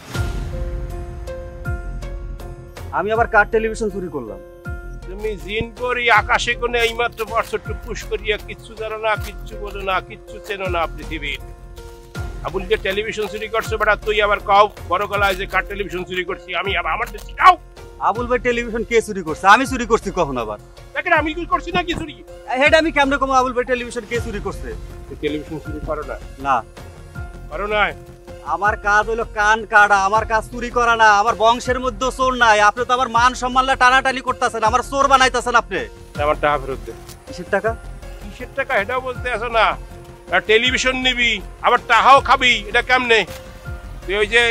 আমি আবার কার টেলিভিশন চুরি করলাম? তুমি জিন করি আকাশে কোনে এইমাত্র পড়ছো, টুকুস করিয়া কিচ্ছু জানো না, কিচ্ছু বলো না, কিচ্ছু চেনো না পৃথিবীর। আবুল যে টেলিভিশন চুরি করছো বেটা, তুই আবার কও বড় গলায় যে কার টেলিভিশন চুরি করছি আমি, আবার আমার কাও। আবুল ভাই টেলিভিশন কে চুরি করছে? আমি চুরি করছি কখন আবার? দেখেন আমি কি করছি না কি চুরি? এটা আমি কেমনে কম আবুল ভাই টেলিভিশন কে চুরি করছে? টেলিভিশন চুরি করো না? না করো না। আমার কাজ হলো কান কাটা, আমার কাজ চুরি করা না। আমার বংশের মধ্যে চোর নাই। আপনি তো আমার মান সম্মানলা টানাটানি করতেছেন, আমার চোর বানাইতেছেন আপনি। আমার টাকা ফেরত দে। কিসের টাকা? কিসের টাকা এটাও বলতে আসো না। টেলিভিশন নিবি আবার টাকাও খাবি, এটা কেমনে? তুই ওই যে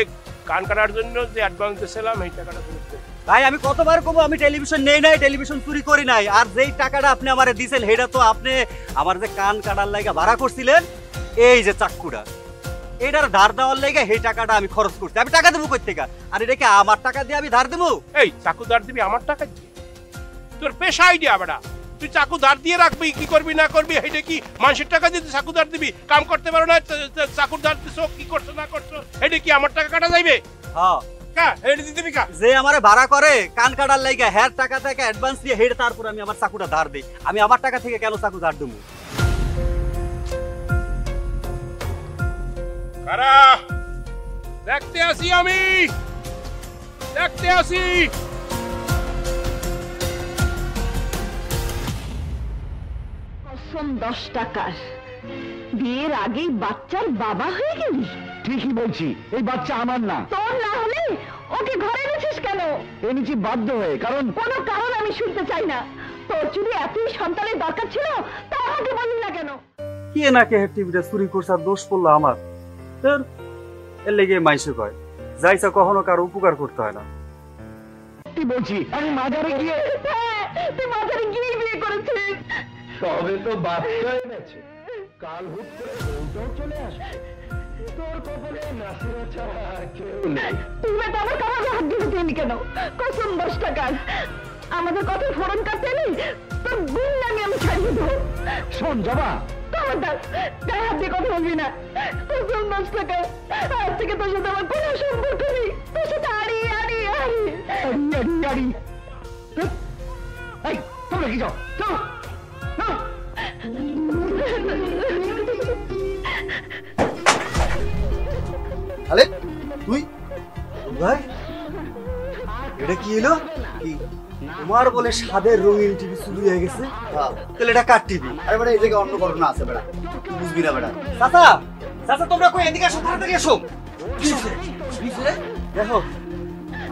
কান কাটার জন্য যে অ্যাডভান্স দিয়েছিলাম এই টাকাটা ফেরত দে। ভাই আমি কতবার কব আমি টেলিভিশন নেই নাই, টেলিভিশন চুরি করি নাই। আর যেই টাকাটা আপনি আমারে দিয়েছেন সেটা তো আপনি আমার যে কান কাটার লাগা ভাড়া করছিলেন, এই যে চাক্কুটা এটার ধার দেওয়ার লাগা সেই টাকাটা আমি খরচ করছি। আমি টাকা দেবো কই থেকে? আর এটা কি আমার টাকা দিয়ে আমি ধার দেবো? এই চাকু ধার দিবি আমার টাকা দিয়ে? তোর পেশা আইডিয়া বেটা, তুই চাকু ধার দিয়ে রাখবি, কি করবি না করবি এটা কি মানুষের টাকা দিয়ে চাকু ধার দিবি? কাম করতে পারো না, চাকুর ধার দিছো, কি করছো না করছো এটা কি আমার টাকা কাটা যাইবে? হ্যাঁ যে আমারে ভাড়া করে কান কাটার লাইগা হের টাকা থেকে অ্যাডভান্স দিয়ে হেড, তারপর আমি আমার চাকুটা ধার দেই। আমি আমার টাকা থেকে কেন চাকু ধার দেবো? কারা দেখতে আসি, আমি দেখতে আসি। কসম 10 টাকার, বিয়ের আগেই বাচ্চার বাবা হয়ে গেলি? ঠিকই বলছি, এই বাচ্চা আমার না। তোর না হলে ওকে ঘরে এনেছিস কেন? এনেছি বাধ্য হয়ে, কারণ কোনো কারণ আমি শুনতে চাই না। তোর যদি এতই সন্তানের দরকার ছিল তা আমাকে বললি না কেন? কে না কে টিভিটা চুরি করছে আর দোষ পড়লো আমার? তোর এর লেগে মাইসে কয় যাইছা কখনো কারো উপকার করতে হয় না। কি বলছি, আমি মাজারে গিয়ে। তুই মাজারে গিয়ে বিয়ে করেছিস? তবে তো বাচ্চা এনেছে, কাল হুট করে বউটাও চলে আসবে। তোর কপালে নাসিরা ছাড়া আর কেউ নেই। তুমি তো আমার কামাজে হাত দিতে চাইনি কেন? কসম 10 টাকার, আমাদের কথা ফোরন কাটতে নেই তোর গুণ নামে আমি ছাড়িয়ে দেবো। শোন জবা, খবরদার গায়ে হাত দিয়ে কথা বলবি না। কসম 10 টাকা, আজ থেকে তোর সাথে আমার কোনো সম্পর্ক নেই। তোর সাথে আড়ি আড়ি আড়ি আড়ি আড়ি। এই তোমরা কি যাও যাও। আরে তুই ভাই, এটা কি হলো? কি তোমার বলে স্বাদের রঙিন টিভি চুরি হয়ে গেছে? তাহলে এটা কার টিভি? আরে বেটা এই জায়গায় অন্য ঘটনা আছে বেটা, তুই বুঝবি না বেটা। চাচা চাচা তোমরা কই এদিকে আসো, তাড়াতাড়ি এসো। দেখো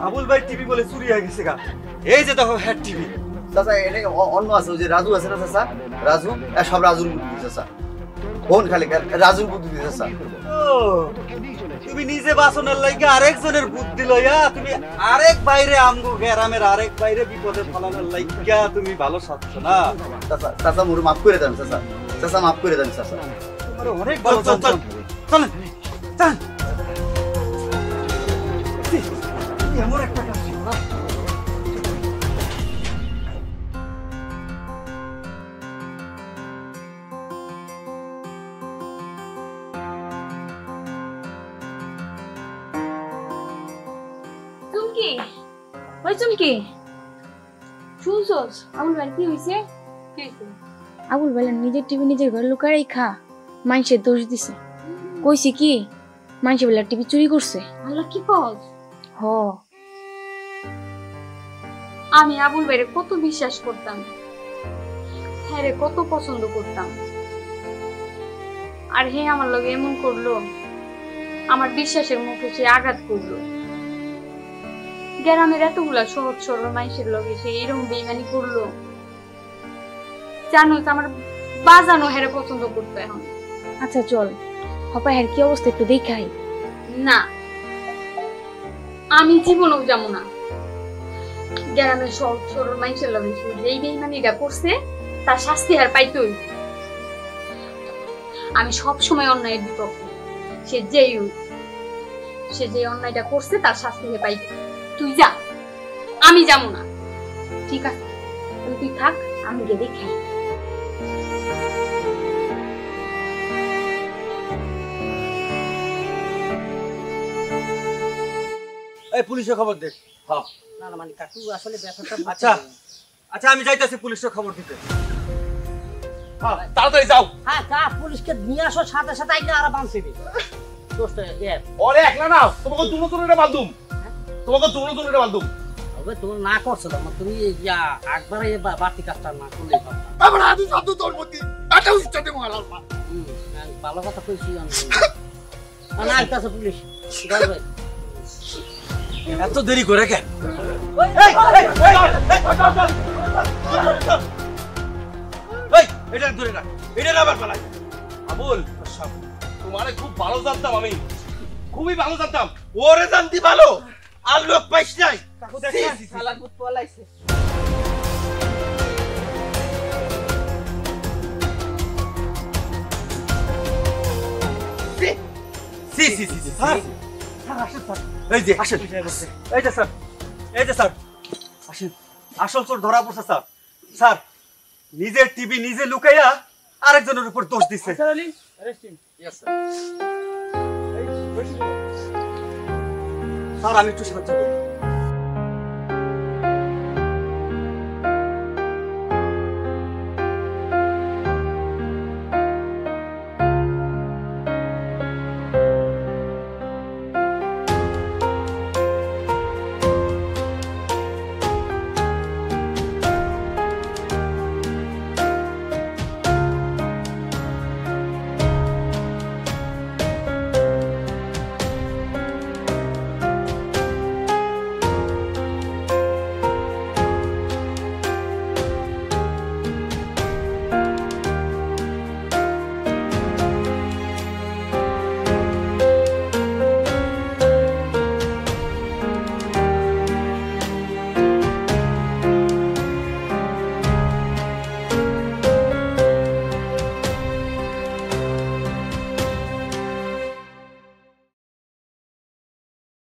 আবুল ভাই টিভি বলে চুরি হয়ে গেছে গা। এই যে দেখো হ্যাঁ টিভি। চাচা এটা অন্য আছে, ওই যে রাজু আছে না চাচা, রাজু সব রাজুর বুদ্ধি দিচ্ছে চাচা। ফোন খালি রাজুর বুদ্ধি দিচ্ছে চাচা। তুমি নিজে বাসনের লাইগা আরেকজনের বুদ্ধি লইয়া তুমি আরেক বাইরে আমগো গ্রামের আরেক বাইরে বিপদে ফলানোর লাইগা তুমি ভালো সাথছ না। চাচা চাচা মোরে মাফ করে দেন চাচা, চাচা মাফ করে দেন চাচা। তোমার অনেক ভালো চল চল চল চল। এমন একটা কাজ না। চুমকি, ওই চুমকি, শুন শুনছস আবুল ভাই কি হইছে? আবুল ভাই নিজের টিভি নিজের ঘরে লুকাই খা মানুষের দোষ দিছে। কইছে কি মানুষের বেলা টিভি চুরি করছে। আল্লাহ কি কস? হ আমি আবুল ভাইরে কত বিশ্বাস করতাম, হ্যাঁ রে কত পছন্দ করতাম, আর হে আমার লগে এমন করলো, আমার বিশ্বাসের মুখে সে আঘাত করলো। গ্রামের এতগুলা সহজ সরল মানুষের লগে সে এরকম বেইমানি করলো। জানো আমার বাজানো হেরে পছন্দ করতো এখন। আচ্ছা চল হপা হের কি অবস্থা একটু দেখাই। না আমি জীবনেও যাবো না। গ্রামের সহজ সরল মানুষের লগে সে যেই বেইমানিটা করছে তার শাস্তি আর পাইতই। আমি সব সময় অন্যায়ের বিপক্ষে, সে যেই সে যে অন্যায়টা করছে তার শাস্তি হে পাইবে। তুই যা, আমি যাবো না। ঠিক আছে তাহলে তুই থাক, আমি গিয়ে দেখাই। এই পুলিশের খবর দে। হ্যাঁ না না মানে কাকু আসলে ব্যাপারটা আচ্ছা আচ্ছা আমি যাইতাছি পুলিশের খবর দিতে। হ্যাঁ তাড়াতাড়ি যাও। হ্যাঁ যা পুলিশকে নিয়ে আসো, সাথে সাথে আইনা আর বাঁচবে দোস্ত এ ওরে একলা না, তোমাকে দুনো দুনোটা বাঁধুম, তোমাকে দুনো দুনোটা বাঁধুম। হবে তুমি না করছো তো তুমি ইয়া একবারে বাড়তি কাজটা না করলেই পারতা। আমরা আদু সাদু তোর মতি এটা উচ্চতে মারাল পা। ভালো কথা কইছি আমি। না আইতাছে পুলিশ যাবে। এত দেরি করে কেন? এই এটা ধরে রাখ, এটা আবার পালাই। আবুল তোমারে খুব ভালো জানতাম, আমি খুবই ভালো জানতাম। ওরে জানতি ভালো আর লোক পাইছ নাই। কাকু দেখেন শালা ভূত পলাইছে। সি সি সি স্যার আসেন স্যার, এই যে আসেন, এই যে স্যার, এই যে স্যার আসেন, আসল চোর ধরা পড়ছে স্যার। স্যার নিজের টিভি নিজে লুকাইয়া আরেকজনের উপর দোষ দিচ্ছে। স্যার আমি একটু সাহায্য করব।